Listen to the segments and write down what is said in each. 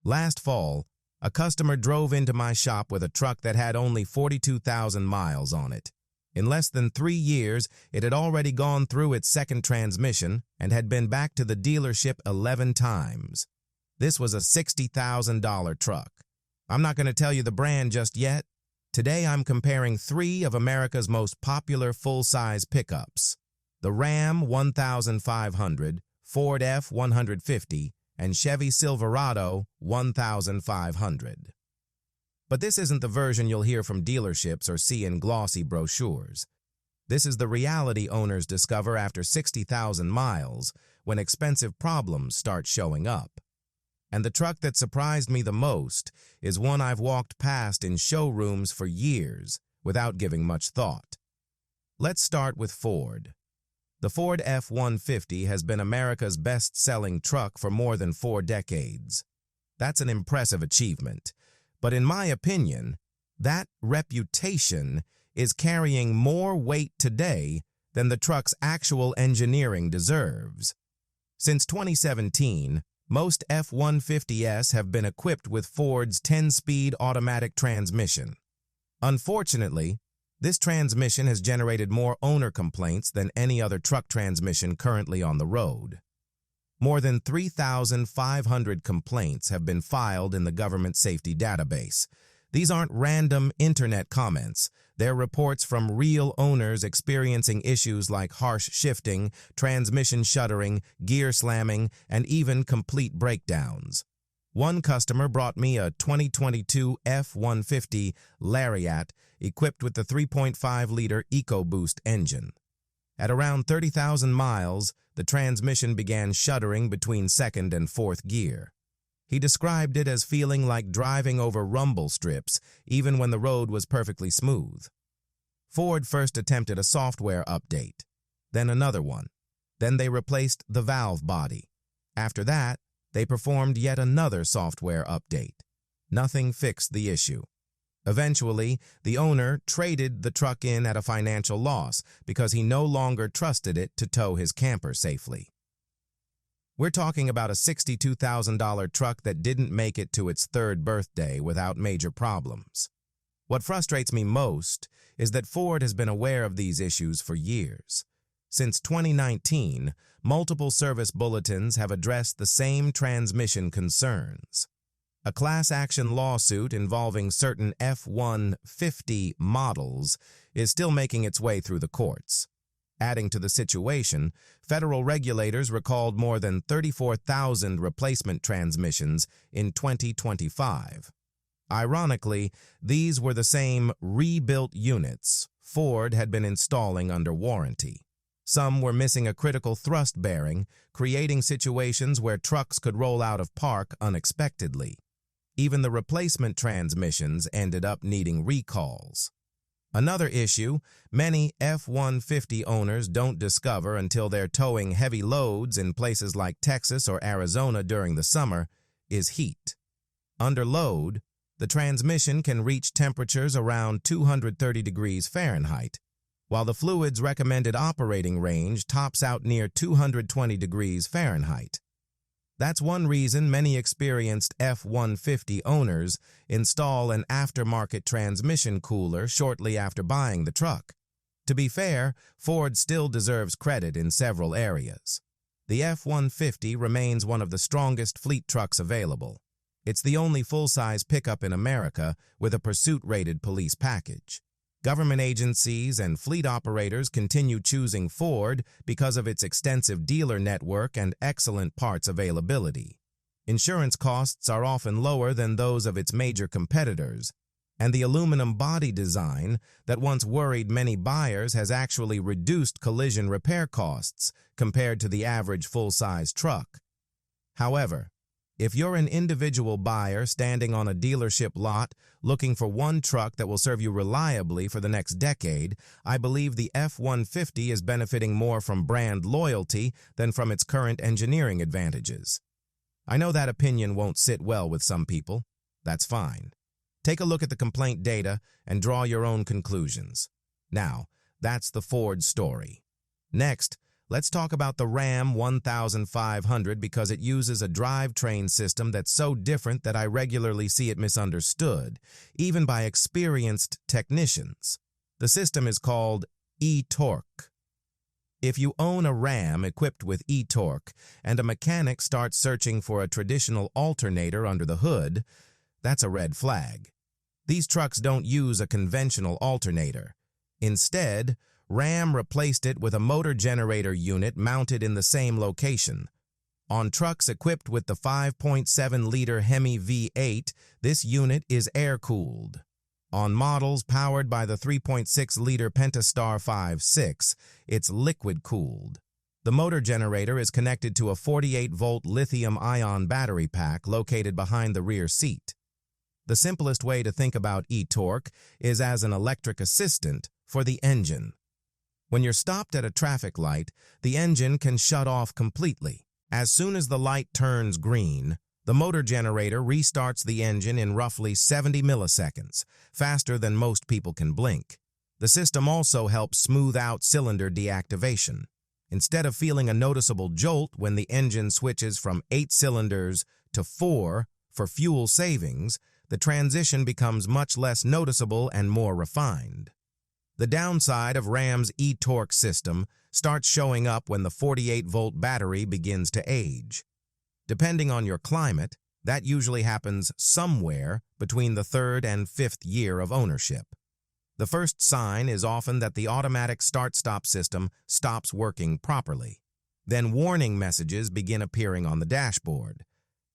Last fall, a customer drove into my shop with a truck that had only 42,000 miles on it. In less than 3 years, it had already gone through its second transmission and had been back to the dealership 11 times. This was a $60,000 truck. I'm not going to tell you the brand just yet. Today I'm comparing 3 of America's most popular full-size pickups: the Ram 1500, Ford F-150, and Chevy Silverado 1500. But this isn't the version you'll hear from dealerships or see in glossy brochures. This is the reality owners discover after 60,000 miles, when expensive problems start showing up. And the truck that surprised me the most is one I've walked past in showrooms for years without giving much thought. Let's start with Ford. The Ford F-150 has been America's best-selling truck for more than 4 decades. That's an impressive achievement. But in my opinion, that reputation is carrying more weight today than the truck's actual engineering deserves. Since 2017, most F-150s have been equipped with Ford's 10-speed automatic transmission. Unfortunately, this transmission has generated more owner complaints than any other truck transmission currently on the road. More than 3,500 complaints have been filed in the government safety database. These aren't random internet comments. They're reports from real owners experiencing issues like harsh shifting, transmission shuddering, gear slamming, and even complete breakdowns. One customer brought me a 2022 F-150 Lariat equipped with the 3.5-liter EcoBoost engine. At around 30,000 miles, the transmission began shuddering between second and fourth gear. He described it as feeling like driving over rumble strips, even when the road was perfectly smooth. Ford first attempted a software update, then another one. Then they replaced the valve body. After that, they performed yet another software update. Nothing fixed the issue. Eventually, the owner traded the truck in at a financial loss because he no longer trusted it to tow his camper safely. We're talking about a $62,000 truck that didn't make it to its 3rd birthday without major problems. What frustrates me most is that Ford has been aware of these issues for years. Since 2019, multiple service bulletins have addressed the same transmission concerns. A class action lawsuit involving certain F-150 models is still making its way through the courts. Adding to the situation, federal regulators recalled more than 34,000 replacement transmissions in 2025. Ironically, these were the same rebuilt units Ford had been installing under warranty. Some were missing a critical thrust bearing, creating situations where trucks could roll out of park unexpectedly. Even the replacement transmissions ended up needing recalls. Another issue many F-150 owners don't discover until they're towing heavy loads in places like Texas or Arizona during the summer is heat. Under load, the transmission can reach temperatures around 230 degrees Fahrenheit, while the fluid's recommended operating range tops out near 220 degrees Fahrenheit. That's one reason many experienced F-150 owners install an aftermarket transmission cooler shortly after buying the truck. To be fair, Ford still deserves credit in several areas. The F-150 remains one of the strongest fleet trucks available. It's the only full-size pickup in America with a pursuit-rated police package. Government agencies and fleet operators continue choosing Ford because of its extensive dealer network and excellent parts availability. Insurance costs are often lower than those of its major competitors, and the aluminum body design that once worried many buyers has actually reduced collision repair costs compared to the average full-size truck. However, if you're an individual buyer standing on a dealership lot looking for one truck that will serve you reliably for the next decade, I believe the F-150 is benefiting more from brand loyalty than from its current engineering advantages. I know that opinion won't sit well with some people. That's fine. Take a look at the complaint data and draw your own conclusions. Now, that's the Ford story. Next, Let's talk about the Ram 1500 because it uses a drivetrain system that's so different that I regularly see it misunderstood, even by experienced technicians. The system is called e-torque. If you own a Ram equipped with e-torque and a mechanic starts searching for a traditional alternator under the hood, that's a red flag. These trucks don't use a conventional alternator. Instead, Ram replaced it with a motor generator unit mounted in the same location. On trucks equipped with the 5.7-liter Hemi V8, this unit is air-cooled. On models powered by the 3.6-liter Pentastar 5.6, it's liquid-cooled. The motor generator is connected to a 48-volt lithium-ion battery pack located behind the rear seat. The simplest way to think about e-torque is as an electric assistant for the engine. When you're stopped at a traffic light, the engine can shut off completely. As soon as the light turns green, the motor generator restarts the engine in roughly 70 milliseconds, faster than most people can blink. The system also helps smooth out cylinder deactivation. Instead of feeling a noticeable jolt when the engine switches from 8 cylinders to 4 for fuel savings, the transition becomes much less noticeable and more refined. The downside of Ram's e-torque system starts showing up when the 48-volt battery begins to age. Depending on your climate, that usually happens somewhere between the 3rd and 5th year of ownership. The first sign is often that the automatic start-stop system stops working properly. Then warning messages begin appearing on the dashboard.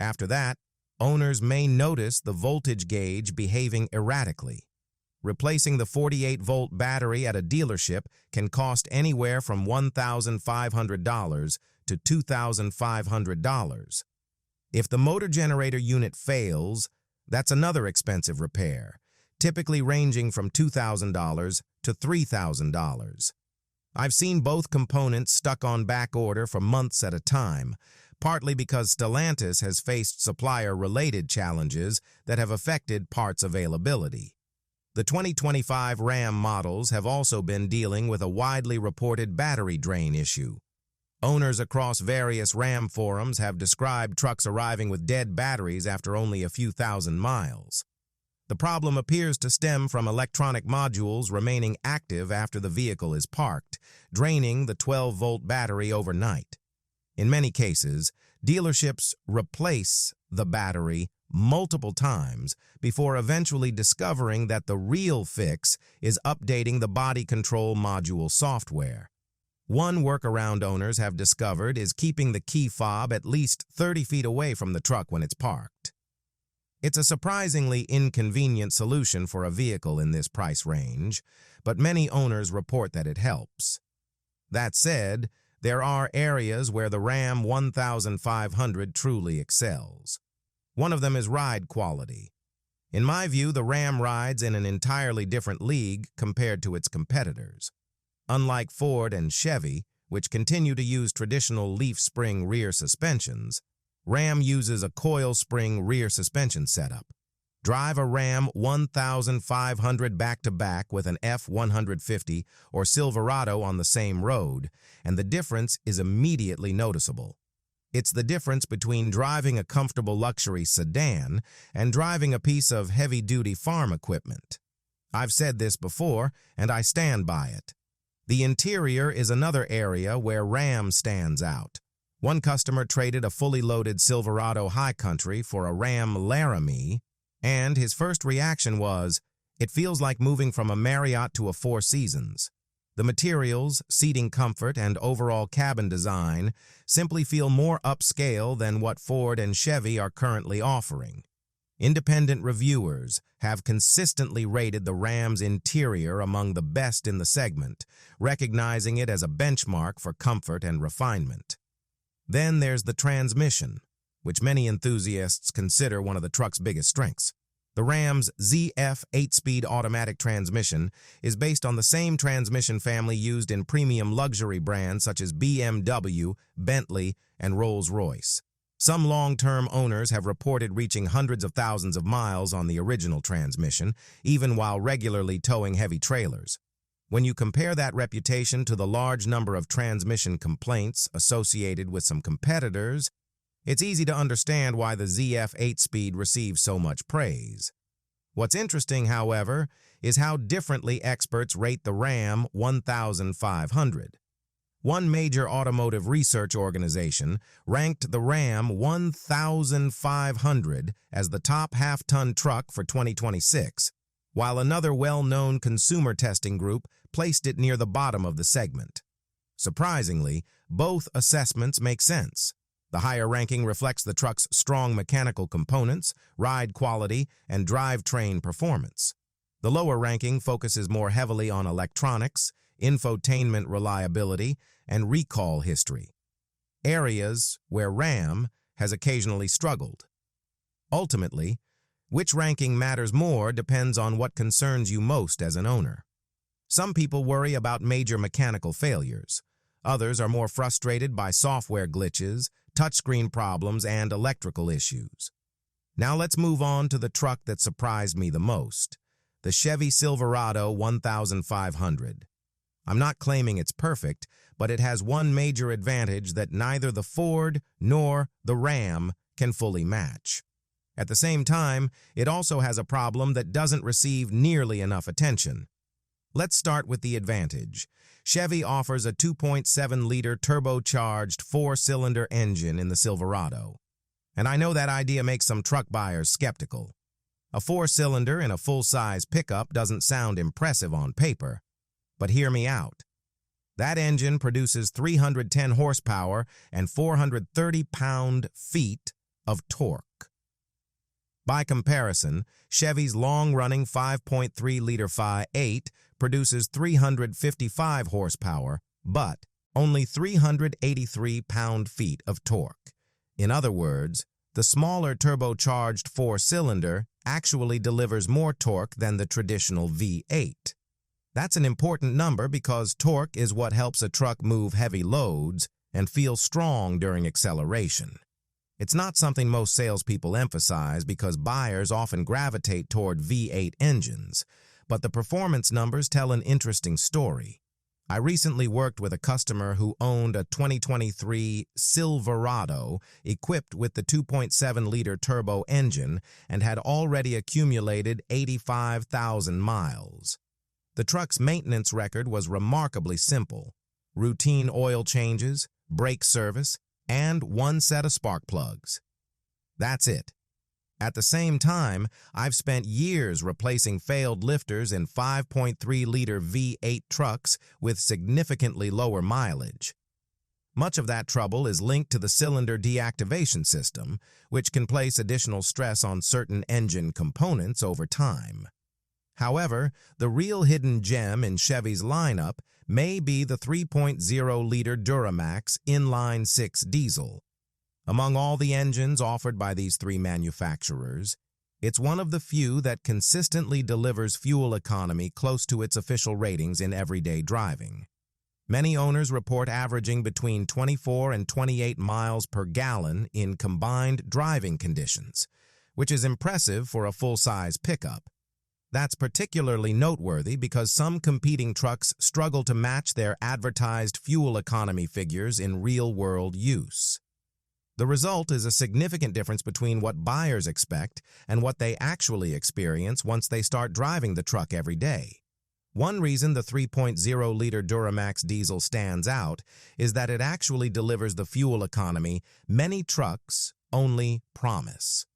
After that, owners may notice the voltage gauge behaving erratically. Replacing the 48-volt battery at a dealership can cost anywhere from $1,500 to $2,500. If the motor generator unit fails, that's another expensive repair, typically ranging from $2,000 to $3,000. I've seen both components stuck on back order for months at a time, partly because Stellantis has faced supplier-related challenges that have affected parts availability. The 2025 Ram models have also been dealing with a widely reported battery drain issue. Owners across various Ram forums have described trucks arriving with dead batteries after only a few thousand miles. The problem appears to stem from electronic modules remaining active after the vehicle is parked, draining the 12-volt battery overnight. In many cases, dealerships replace the battery multiple times before eventually discovering that the real fix is updating the body control module software. One workaround owners have discovered is keeping the key fob at least 30 feet away from the truck when it's parked. It's a surprisingly inconvenient solution for a vehicle in this price range, but many owners report that it helps. That said, there are areas where the Ram 1500 truly excels. One of them is ride quality. In my view, the Ram rides in an entirely different league compared to its competitors. Unlike Ford and Chevy, which continue to use traditional leaf spring rear suspensions, Ram uses a coil spring rear suspension setup. Drive a Ram 1500 back-to-back with an F-150 or Silverado on the same road, and the difference is immediately noticeable. It's the difference between driving a comfortable luxury sedan and driving a piece of heavy-duty farm equipment. I've said this before, and I stand by it. The interior is another area where Ram stands out. One customer traded a fully loaded Silverado High Country for a Ram Laramie, and his first reaction was, "It feels like moving from a Marriott to a Four Seasons." The materials, seating comfort, and overall cabin design simply feel more upscale than what Ford and Chevy are currently offering. Independent reviewers have consistently rated the Ram's interior among the best in the segment, recognizing it as a benchmark for comfort and refinement. Then there's the transmission, which many enthusiasts consider one of the truck's biggest strengths. The Ram's ZF 8-speed automatic transmission is based on the same transmission family used in premium luxury brands such as BMW, Bentley, and Rolls-Royce. Some long-term owners have reported reaching hundreds of thousands of miles on the original transmission, even while regularly towing heavy trailers. When you compare that reputation to the large number of transmission complaints associated with some competitors, it's easy to understand why the ZF 8-speed receives so much praise. What's interesting, however, is how differently experts rate the Ram 1500. One major automotive research organization ranked the Ram 1500 as the top half-ton truck for 2026, while another well-known consumer testing group placed it near the bottom of the segment. Surprisingly, both assessments make sense. The higher ranking reflects the truck's strong mechanical components, ride quality, and drivetrain performance. The lower ranking focuses more heavily on electronics, infotainment reliability, and recall history, areas where Ram has occasionally struggled. Ultimately, which ranking matters more depends on what concerns you most as an owner. Some people worry about major mechanical failures. Others are more frustrated by software glitches, touchscreen problems, and electrical issues. Now let's move on to the truck that surprised me the most, the Chevy Silverado 1500. I'm not claiming it's perfect, but it has one major advantage that neither the Ford nor the Ram can fully match. At the same time, it also has a problem that doesn't receive nearly enough attention. Let's start with the advantage. Chevy offers a 2.7-liter turbocharged four-cylinder engine in the Silverado. And I know that idea makes some truck buyers skeptical. A four-cylinder in a full-size pickup doesn't sound impressive on paper, but hear me out. That engine produces 310 horsepower and 430 pound-feet of torque. By comparison, Chevy's long-running 5.3-liter 5.8 produces 355 horsepower, but only 383 pound-feet of torque. In other words, the smaller turbocharged four-cylinder actually delivers more torque than the traditional V8. That's an important number because torque is what helps a truck move heavy loads and feel strong during acceleration. It's not something most salespeople emphasize because buyers often gravitate toward V8 engines, but the performance numbers tell an interesting story. I recently worked with a customer who owned a 2023 Silverado equipped with the 2.7-liter turbo engine and had already accumulated 85,000 miles. The truck's maintenance record was remarkably simple: routine oil changes, brake service, and one set of spark plugs. That's it. At the same time, I've spent years replacing failed lifters in 5.3-liter V8 trucks with significantly lower mileage. Much of that trouble is linked to the cylinder deactivation system, which can place additional stress on certain engine components over time. However, the real hidden gem in Chevy's lineup may be the 3.0-liter Duramax inline-6 diesel. Among all the engines offered by these three manufacturers, it's one of the few that consistently delivers fuel economy close to its official ratings in everyday driving. Many owners report averaging between 24 and 28 miles per gallon in combined driving conditions, which is impressive for a full-size pickup. That's particularly noteworthy because some competing trucks struggle to match their advertised fuel economy figures in real-world use. The result is a significant difference between what buyers expect and what they actually experience once they start driving the truck every day. One reason the 3.0-liter Duramax diesel stands out is that it actually delivers the fuel economy many trucks only promise.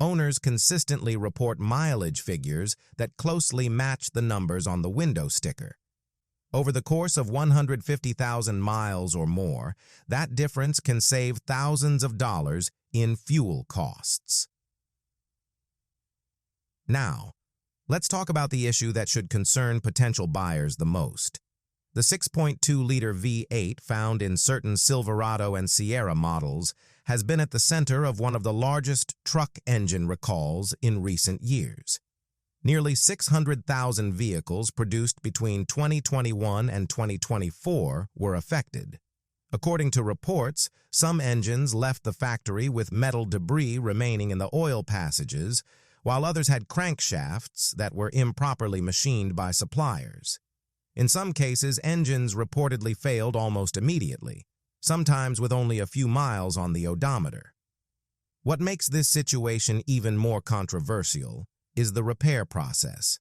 Owners consistently report mileage figures that closely match the numbers on the window sticker. Over the course of 150,000 miles or more, that difference can save thousands of dollars in fuel costs. Now, let's talk about the issue that should concern potential buyers the most. The 6.2-liter V8 found in certain Silverado and Sierra models has been at the center of one of the largest truck engine recalls in recent years. Nearly 600,000 vehicles produced between 2021 and 2024 were affected. According to reports, some engines left the factory with metal debris remaining in the oil passages, while others had crankshafts that were improperly machined by suppliers. In some cases, engines reportedly failed almost immediately, sometimes with only a few miles on the odometer. What makes this situation even more controversial is the repair process.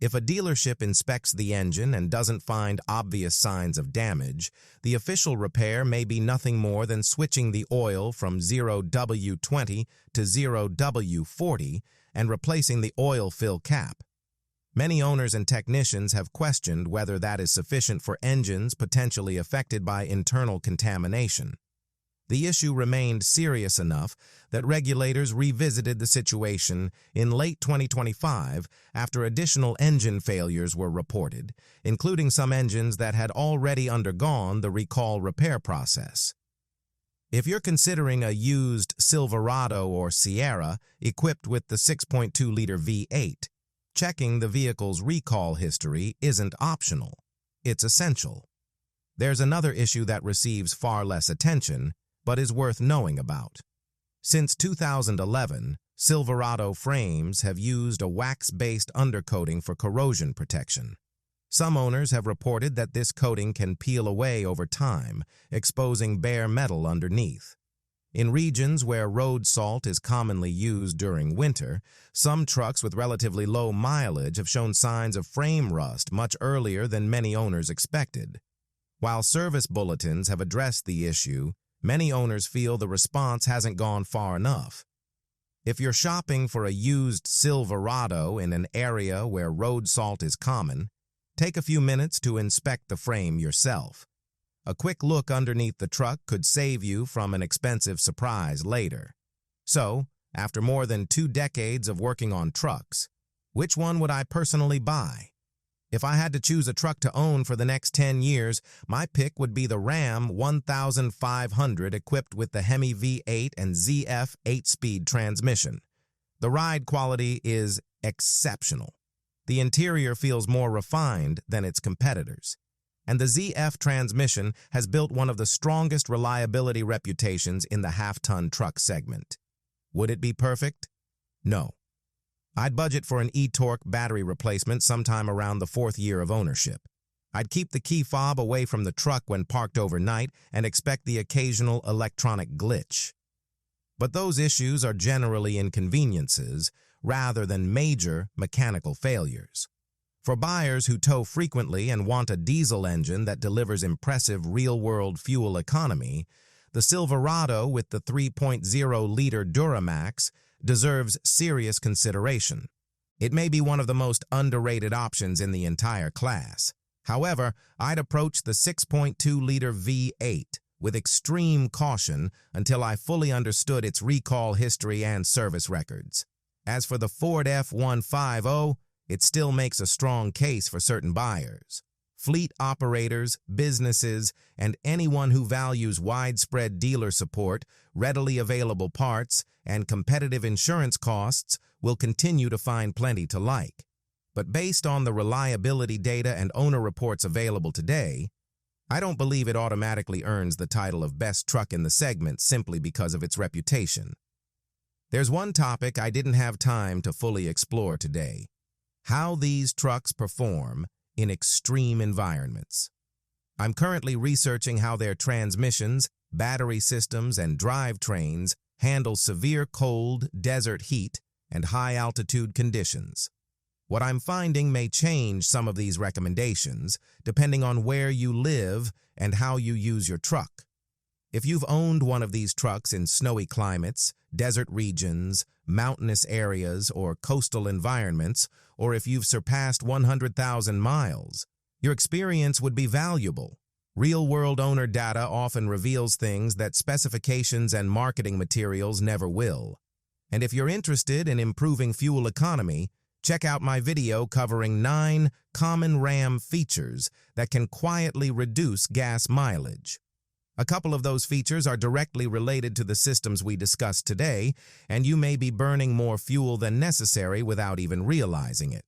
If a dealership inspects the engine and doesn't find obvious signs of damage, the official repair may be nothing more than switching the oil from 0W20 to 0W40 and replacing the oil fill cap. Many owners and technicians have questioned whether that is sufficient for engines potentially affected by internal contamination. The issue remained serious enough that regulators revisited the situation in late 2025 after additional engine failures were reported, including some engines that had already undergone the recall repair process. If you're considering a used Silverado or Sierra equipped with the 6.2-liter V8, checking the vehicle's recall history isn't optional. It's essential. There's another issue that receives far less attention, but is worth knowing about. Since 2011, Silverado frames have used a wax-based undercoating for corrosion protection. Some owners have reported that this coating can peel away over time, exposing bare metal underneath. In regions where road salt is commonly used during winter, some trucks with relatively low mileage have shown signs of frame rust much earlier than many owners expected. While service bulletins have addressed the issue, many owners feel the response hasn't gone far enough. If you're shopping for a used Silverado in an area where road salt is common, take a few minutes to inspect the frame yourself. A quick look underneath the truck could save you from an expensive surprise later. So, after more than 2 decades of working on trucks, which one would I personally buy? If I had to choose a truck to own for the next 10 years, my pick would be the Ram 1500 equipped with the Hemi V8 and ZF 8-speed transmission. The ride quality is exceptional. The interior feels more refined than its competitors. And the ZF transmission has built one of the strongest reliability reputations in the half-ton truck segment. Would it be perfect? No. I'd budget for an e-torque battery replacement sometime around the 4th year of ownership. I'd keep the key fob away from the truck when parked overnight and expect the occasional electronic glitch. But those issues are generally inconveniences rather than major mechanical failures. For buyers who tow frequently and want a diesel engine that delivers impressive real-world fuel economy, the Silverado with the 3.0-liter Duramax deserves serious consideration. It may be one of the most underrated options in the entire class. However, I'd approach the 6.2-liter V8 with extreme caution until I fully understood its recall history and service records. As for the Ford F-150, it still makes a strong case for certain buyers. Fleet operators, businesses, and anyone who values widespread dealer support, readily available parts, and competitive insurance costs will continue to find plenty to like. But based on the reliability data and owner reports available today, I don't believe it automatically earns the title of best truck in the segment simply because of its reputation. There's one topic I didn't have time to fully explore today: how these trucks perform in extreme environments. I'm currently researching how their transmissions, battery systems, and drivetrains handle severe cold, desert heat, and high-altitude conditions. What I'm finding may change some of these recommendations, depending on where you live and how you use your truck. If you've owned one of these trucks in snowy climates, desert regions, mountainous areas, or coastal environments, or if you've surpassed 100,000 miles, your experience would be valuable. Real-world owner data often reveals things that specifications and marketing materials never will. And if you're interested in improving fuel economy, check out my video covering 9 common Ram features that can quietly reduce gas mileage. A couple of those features are directly related to the systems we discussed today, and you may be burning more fuel than necessary without even realizing it.